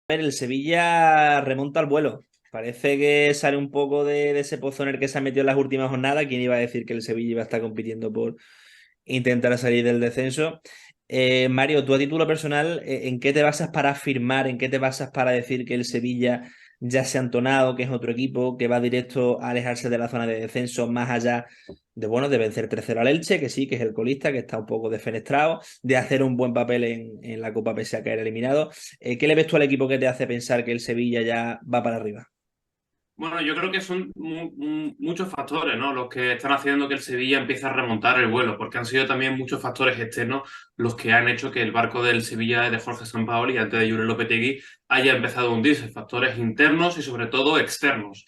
ver, el Sevilla remonta al vuelo. Parece que sale un poco de ese pozo en el que se ha metido en las últimas jornadas. ¿Quién iba a decir que el Sevilla iba a estar compitiendo por intentar salir del descenso? Mario, tú a título personal, ¿en qué te basas para afirmar, en qué te basas para decir que el Sevilla ya se ha entonado, que es otro equipo, que va directo a alejarse de la zona de descenso, más allá de, bueno, de vencer 3-0 al Elche, que sí, que es el colista, que está un poco defenestrado, de hacer un buen papel en la Copa pese a caer eliminado? ¿Qué le ves tú al equipo que te hace pensar que el Sevilla ya va para arriba? Bueno, yo creo que son muchos factores, ¿no? Los que están haciendo que el Sevilla empiece a remontar el vuelo, porque han sido también muchos factores externos los que han hecho que el barco del Sevilla de Jorge Sampaoli, antes de Jurgen Lopetegui, haya empezado a hundirse. Factores internos y sobre todo externos.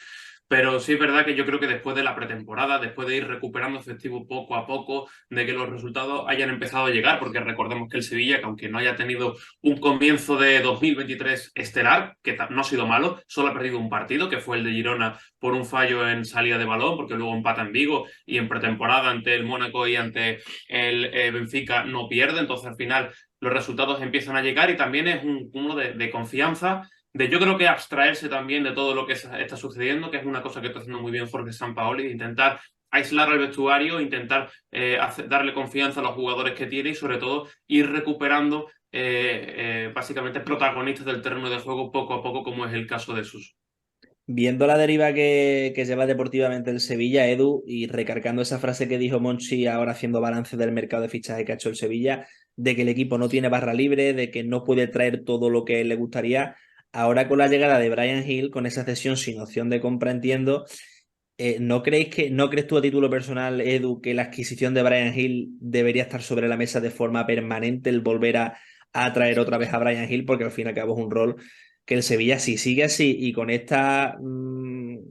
Pero sí es verdad que yo creo que después de la pretemporada, después de ir recuperando efectivo poco a poco, de que los resultados hayan empezado a llegar, porque recordemos que el Sevilla, que aunque no haya tenido un comienzo de 2023 estelar, que no ha sido malo, solo ha perdido un partido, que fue el de Girona por un fallo en salida de balón, porque luego empata en Vigo y en pretemporada ante el Mónaco y ante el Benfica no pierde, entonces al final los resultados empiezan a llegar y también es un cúmulo de confianza, de yo creo que abstraerse también de todo lo que está sucediendo, que es una cosa que está haciendo muy bien Jorge Sampaoli, de intentar aislar al vestuario, intentar darle confianza a los jugadores que tiene y sobre todo ir recuperando básicamente protagonistas del terreno de juego poco a poco, como es el caso de Sus. Viendo la deriva que lleva deportivamente el Sevilla, Edu, y recargando esa frase que dijo Monchi ahora haciendo balance del mercado de fichaje que ha hecho el Sevilla, de que el equipo no tiene barra libre, de que no puede traer todo lo que a él le gustaría, ahora con la llegada de Brian Hill, con esa cesión sin opción de compra, entiendo, ¿no crees tú a título personal, Edu, que la adquisición de Brian Hill debería estar sobre la mesa de forma permanente, el volver a traer otra vez a Brian Hill? Porque al fin y al cabo es un rol que el Sevilla, si sigue así y con esta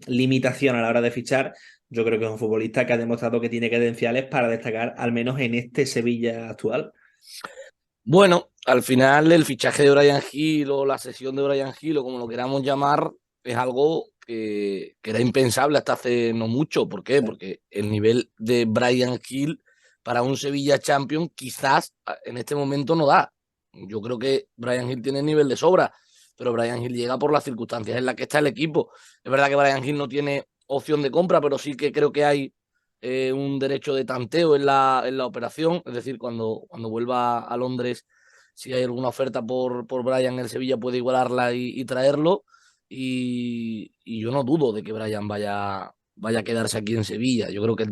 limitación a la hora de fichar, yo creo que es un futbolista que ha demostrado que tiene credenciales para destacar, al menos en este Sevilla actual. Bueno, al final el fichaje de Brian Hill o la sesión de Brian Hill o como lo queramos llamar es algo que era impensable hasta hace no mucho. ¿Por qué? Porque el nivel de Brian Hill para un Sevilla Champion quizás en este momento no da. Yo creo que Brian Hill tiene nivel de sobra, pero Brian Hill llega por las circunstancias en las que está el equipo. Es verdad que Brian Hill no tiene opción de compra, pero sí que creo que hay un derecho de tanteo en la operación, es decir, cuando vuelva a Londres, si hay alguna oferta por Brian, el Sevilla puede igualarla y traerlo, y yo no dudo de que Brian vaya a quedarse aquí en Sevilla. Yo creo que en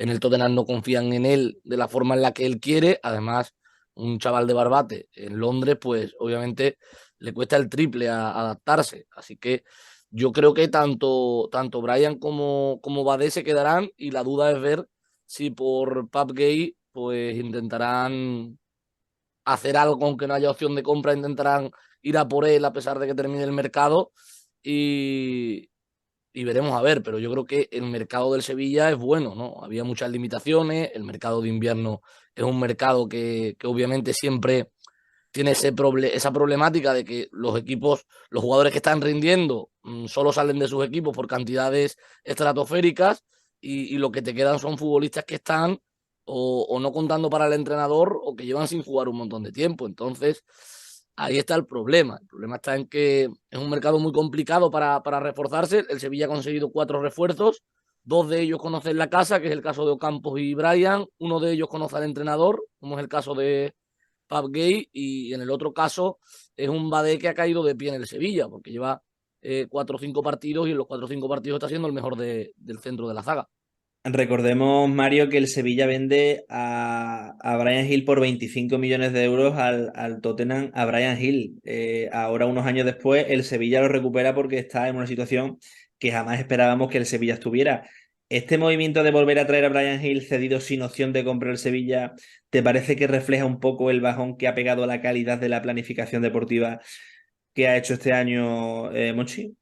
el Tottenham no confían en él de la forma en la que él quiere, además un chaval de Barbate en Londres, pues obviamente le cuesta el triple a adaptarse, así que yo creo que tanto Brian como Badé se quedarán y la duda es ver si por Pape Gay pues intentarán hacer algo aunque no haya opción de compra, intentarán ir a por él a pesar de que termine el mercado y, y veremos a ver, pero yo creo que el mercado del Sevilla es bueno, ¿no? Había muchas limitaciones, el mercado de invierno es un mercado que obviamente siempre tiene esa problemática de que los equipos, los jugadores que están rindiendo, solo salen de sus equipos por cantidades estratosféricas y lo que te quedan son futbolistas que están o no contando para el entrenador o que llevan sin jugar un montón de tiempo. Entonces, ahí está el problema. El problema está en que es un mercado muy complicado para reforzarse. El Sevilla ha conseguido 4 refuerzos. Dos de ellos conocen la casa, que es el caso de Ocampos y Brian. Uno de ellos conoce al entrenador, como es el caso de Pub Gay, y en el otro caso es un Badé que ha caído de pie en el Sevilla, porque lleva 4 o 5 partidos y en los 4 o 5 partidos está siendo el mejor del centro de la zaga. Recordemos, Mario, que el Sevilla vende a Brian Hill por 25 millones de euros al Tottenham a Brian Hill. Ahora, unos años después, el Sevilla lo recupera porque está en una situación que jamás esperábamos que el Sevilla estuviera. ¿Este movimiento de volver a traer a Brian Hill cedido sin opción de comprar el Sevilla, te parece que refleja un poco el bajón que ha pegado a la calidad de la planificación deportiva que ha hecho este año, Monchi?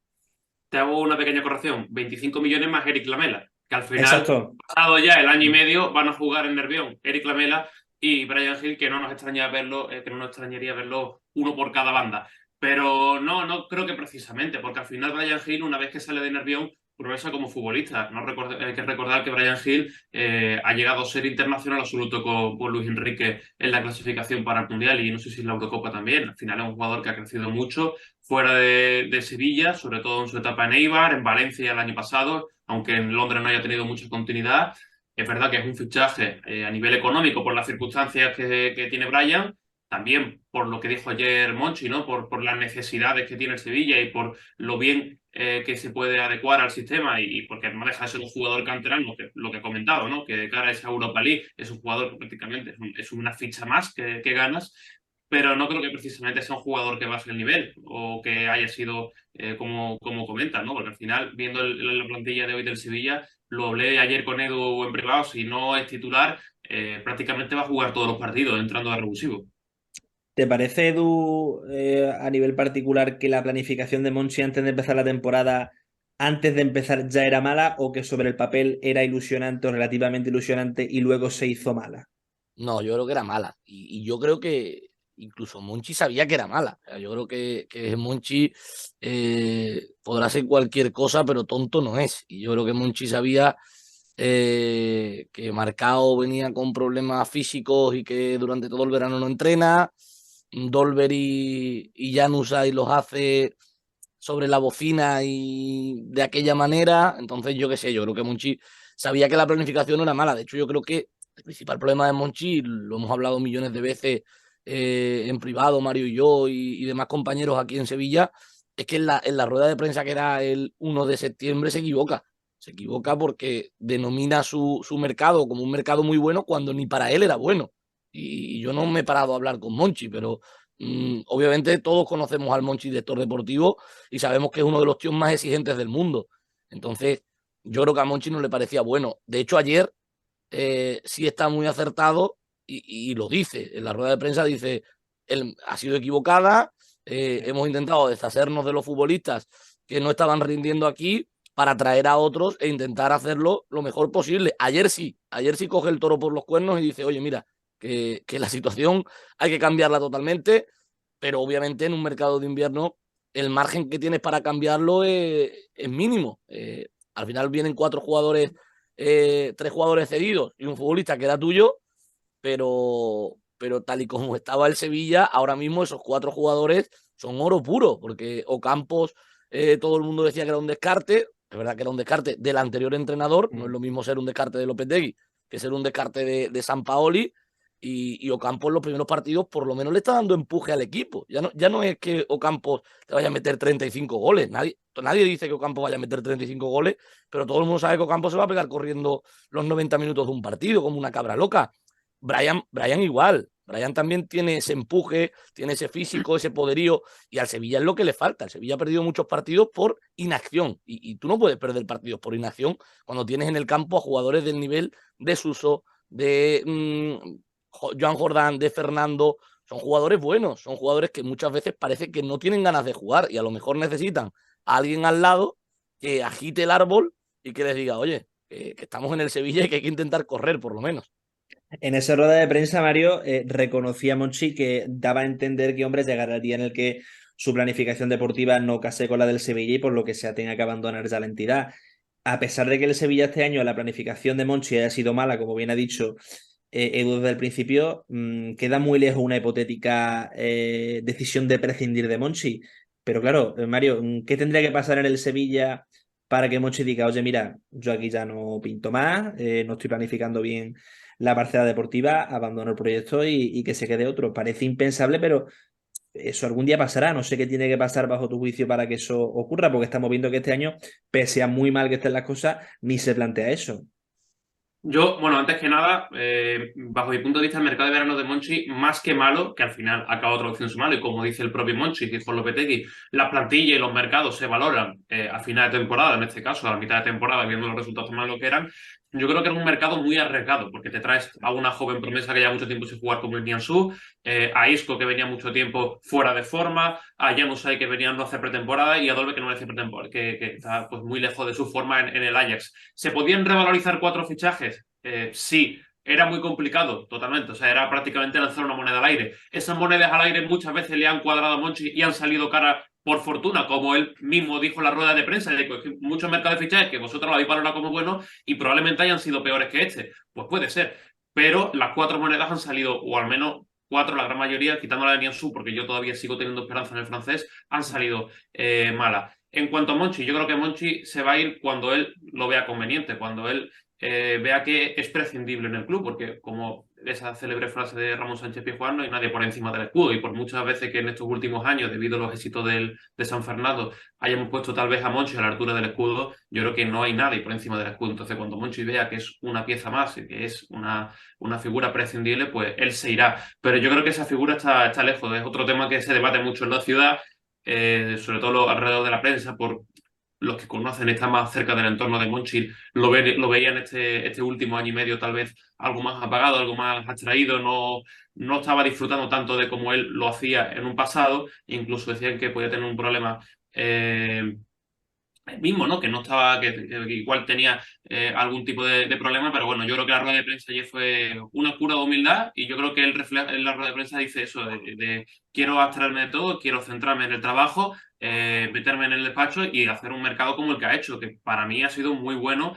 Te hago una pequeña corrección, 25 millones más Eric Lamela, que al final, Exacto. pasado ya el año y medio, van a jugar en Nervión Eric Lamela y Brian Hill, que no nos extraña verlo, que no nos extrañaría verlo uno por cada banda. Pero no creo que precisamente, porque al final Brian Hill, una vez que sale de Nervión, progresa como futbolista. No hay que recordar que Bryan Gil ha llegado a ser internacional absoluto con Luis Enrique en la clasificación para el Mundial y no sé si en la Eurocopa también. Al final es un jugador que ha crecido mucho fuera de Sevilla, sobre todo en su etapa en Eibar, en Valencia el año pasado, aunque en Londres no haya tenido mucha continuidad. Es verdad que es un fichaje a nivel económico por las circunstancias que tiene Bryan, también por lo que dijo ayer Monchi, ¿no? Por las necesidades que tiene el Sevilla y por lo bien que se puede adecuar al sistema y porque no deja de ser un jugador canterano, lo que he comentado, ¿no? Que de cara a esa Europa League es un jugador que prácticamente es una ficha más que ganas, pero no creo que precisamente sea un jugador que baje el nivel o que haya sido como comentas, ¿no? Porque al final, viendo la plantilla de hoy del Sevilla, lo hablé ayer con Edu en privado, si no es titular, prácticamente va a jugar todos los partidos entrando de revulsivo. ¿Te parece, Edu, a nivel particular, que la planificación de Monchi antes de empezar la temporada, antes de empezar ya era mala o que sobre el papel era ilusionante o relativamente ilusionante y luego se hizo mala? No, yo creo que era mala. Y yo creo que incluso Monchi sabía que era mala. O sea, yo creo que Monchi podrá hacer cualquier cosa, pero tonto no es. Y yo creo que Monchi sabía que Marcao venía con problemas físicos y que durante todo el verano no entrena. Dolber y Januzaj los hace sobre la bocina y de aquella manera. Entonces, yo qué sé, yo creo que Monchi sabía que la planificación no era mala. De hecho, yo creo que el principal problema de Monchi, lo hemos hablado millones de veces en privado, Mario y yo y demás compañeros aquí en Sevilla, es que en la rueda de prensa que era el 1 de septiembre se equivoca. Se equivoca porque denomina su mercado como un mercado muy bueno cuando ni para él era bueno. Y yo no me he parado a hablar con Monchi, pero obviamente todos conocemos al Monchi, director deportivo, y sabemos que es uno de los tíos más exigentes del mundo. Entonces, yo creo que a Monchi no le parecía bueno. De hecho, ayer sí está muy acertado y lo dice. En la rueda de prensa dice, él ha sido equivocada, hemos intentado deshacernos de los futbolistas que no estaban rindiendo aquí para traer a otros e intentar hacerlo lo mejor posible. Ayer sí coge el toro por los cuernos y dice, oye, mira, que la situación hay que cambiarla totalmente, pero obviamente en un mercado de invierno el margen que tienes para cambiarlo es mínimo. Al final vienen tres jugadores cedidos y un futbolista que era tuyo, pero tal y como estaba el Sevilla, ahora mismo esos cuatro jugadores son oro puro, porque Ocampos, todo el mundo decía que era un descarte, es verdad que era un descarte del anterior entrenador, no es lo mismo ser un descarte de Lopetegui que ser un descarte de Sampaoli, y Ocampos en los primeros partidos por lo menos le está dando empuje al equipo. Ya no es que Ocampos te vaya a meter 35 goles, nadie dice que Ocampos vaya a meter 35 goles, pero todo el mundo sabe que Ocampos se va a pegar corriendo los 90 minutos de un partido como una cabra loca. Bryan igual. Bryan también tiene ese empuje, tiene ese físico, ese poderío, y al Sevilla es lo que le falta. El Sevilla ha perdido muchos partidos por inacción, y tú no puedes perder partidos por inacción cuando tienes en el campo a jugadores del nivel de Suso, de Joan Jordán, de Fernando. Son jugadores buenos, son jugadores que muchas veces parece que no tienen ganas de jugar y a lo mejor necesitan a alguien al lado que agite el árbol y que les diga, oye, que estamos en el Sevilla y que hay que intentar correr por lo menos. En esa rueda de prensa, Mario, reconocía a Monchi que daba a entender que, hombre, llegará el día en el que su planificación deportiva no case con la del Sevilla y por lo que sea tenga que abandonar ya la entidad. A pesar de que el Sevilla este año la planificación de Monchi haya sido mala, como bien ha dicho Edu desde el principio, queda muy lejos una hipotética decisión de prescindir de Monchi. Pero claro, Mario, ¿qué tendría que pasar en el Sevilla para que Monchi diga, oye, mira, yo aquí ya no pinto más, no estoy planificando bien la parcela deportiva, abandono el proyecto y que se quede otro? Parece impensable, pero eso algún día pasará. No sé qué tiene que pasar bajo tu juicio para que eso ocurra, porque estamos viendo que este año, pese a muy mal que estén las cosas, ni se plantea eso. Yo, bueno, antes que nada, bajo mi punto de vista, el mercado de verano de Monchi, más que malo, que al final acaba traduciendo su malo, y como dice el propio Monchi, dijo Lopetegui, la plantilla y los mercados se valoran a final de temporada, en este caso, a mitad de temporada, viendo los resultados malos que eran. Yo creo que era un mercado muy arriesgado, porque te traes a una joven promesa que lleva mucho tiempo sin jugar como el Nianzú, a Isco que venía mucho tiempo fuera de forma, a Januzaj que venía no hacer pretemporada y a Dolbe que no hace pretemporada, que está pues, muy lejos de su forma en el Ajax. ¿Se podían revalorizar 4 fichajes? Sí. Era muy complicado, totalmente. O sea, era prácticamente lanzar una moneda al aire. Esas monedas al aire muchas veces le han cuadrado a Monchi y han salido cara por fortuna, como él mismo dijo en la rueda de prensa, de que muchos mercados de fichajes que vosotros lo habéis valorado como buenos y probablemente hayan sido peores que este. Pues puede ser. Pero las 4 monedas han salido, o al menos 4, la gran mayoría, quitando la de Nianzú, porque yo todavía sigo teniendo esperanza en el francés, han salido malas. En cuanto a Monchi, yo creo que Monchi se va a ir cuando él lo vea conveniente, cuando él vea que es prescindible en el club, porque como esa célebre frase de Ramón Sánchez Pizjuán, no hay nadie por encima del escudo, y por muchas veces que en estos últimos años, debido a los éxitos de San Fernando, hayamos puesto tal vez a Monchi a la altura del escudo, yo creo que no hay nadie por encima del escudo. Entonces, cuando Monchi vea que es una pieza más y que es una figura prescindible, pues él se irá. Pero yo creo que esa figura está lejos. Es otro tema que se debate mucho en la ciudad, sobre todo alrededor de la prensa, por los que conocen, están más cerca del entorno de Monchi, lo veían este último año y medio tal vez algo más apagado, algo más abstraído, no estaba disfrutando tanto de como él lo hacía en un pasado, incluso decían que podía tener un problema mismo, ¿no? Que no estaba, que igual tenía algún tipo de problema, pero bueno, yo creo que la rueda de prensa ayer fue una cura de humildad y yo creo que él refleja, en la rueda de prensa dice eso, de quiero abstraerme de todo, quiero centrarme en el trabajo, meterme en el despacho y hacer un mercado como el que ha hecho, que para mí ha sido muy bueno,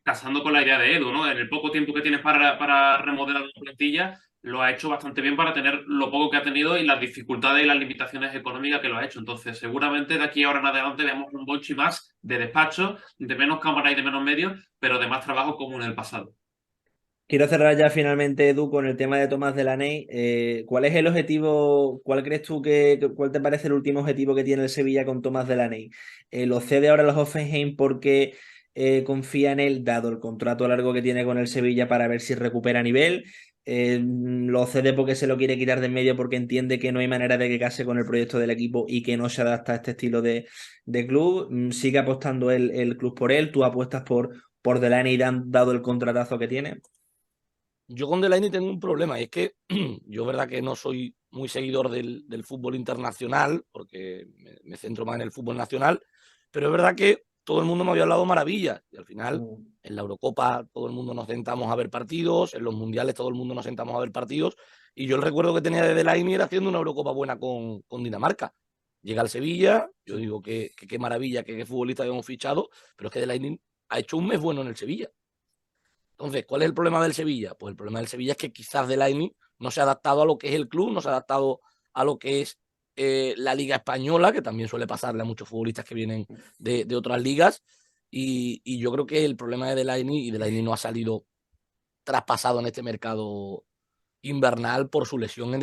casando con la idea de Edu, ¿no? En el poco tiempo que tienes para remodelar una plantilla, lo ha hecho bastante bien para tener lo poco que ha tenido y las dificultades y las limitaciones económicas que lo ha hecho. Entonces, seguramente de aquí ahora en adelante veamos un Monchi más de despacho, de menos cámara y de menos medios, pero de más trabajo como en el pasado. Quiero cerrar ya finalmente, Edu, con el tema de Tomás Delaney. ¿Cuál es el objetivo? ¿Cuál crees tú cuál te parece el último objetivo que tiene el Sevilla con Tomás Delaney? ¿Lo cede ahora a los Hoffenheim porque confía en él, dado el contrato largo que tiene con el Sevilla para ver si recupera nivel? ¿Lo cede porque se lo quiere quitar de en medio porque entiende que no hay manera de que case con el proyecto del equipo y que no se adapta a este estilo de club? ¿Sigue apostando el club por él? ¿Tú apuestas por Delaney dado el contratazo que tiene? Yo con Delaney tengo un problema, y es que yo verdad que no soy muy seguidor del fútbol internacional, porque me centro más en el fútbol nacional, pero es verdad que todo el mundo me había hablado maravillas, y al final en la Eurocopa todo el mundo nos sentamos a ver partidos, en los mundiales todo el mundo nos sentamos a ver partidos, y yo el recuerdo que tenía de Delaney era haciendo una Eurocopa buena con Dinamarca. Llega al Sevilla, yo digo que qué maravilla, que qué futbolista habíamos fichado, pero es que Delaney ha hecho un mes bueno en el Sevilla. Entonces, ¿cuál es el problema del Sevilla? Pues el problema del Sevilla es que quizás Delaney no se ha adaptado a lo que es el club, no se ha adaptado a lo que es la Liga Española, que también suele pasarle a muchos futbolistas que vienen de otras ligas. Y yo creo que el problema de Delaney, y Delaney no ha salido traspasado en este mercado invernal por su lesión en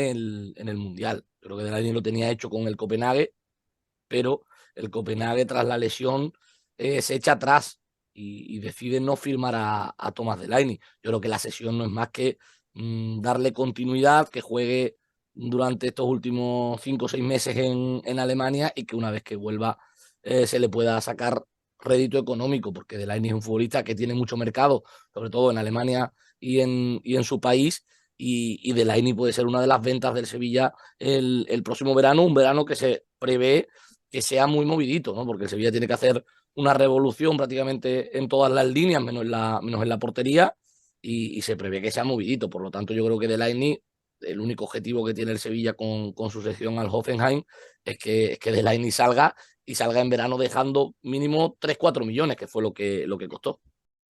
el Mundial. Yo creo que Delaney lo tenía hecho con el Copenhague, pero el Copenhague tras la lesión se echa atrás y decide no firmar a Thomas Delaney. Yo creo que la sesión no es más que darle continuidad, que juegue durante estos últimos 5 o 6 meses en Alemania y que una vez que vuelva se le pueda sacar rédito económico, porque Delaney es un futbolista que tiene mucho mercado, sobre todo en Alemania y en su país, y Delaney puede ser una de las ventas del Sevilla el próximo verano, un verano que se prevé que sea muy movidito, ¿no? Porque el Sevilla tiene que hacer una revolución prácticamente en todas las líneas, menos en la portería, y se prevé que sea movidito. Por lo tanto, yo creo que Delaney, el único objetivo que tiene el Sevilla con su cesión al Hoffenheim es que Delaney salga y salga en verano dejando mínimo 3-4 millones, que fue lo que costó.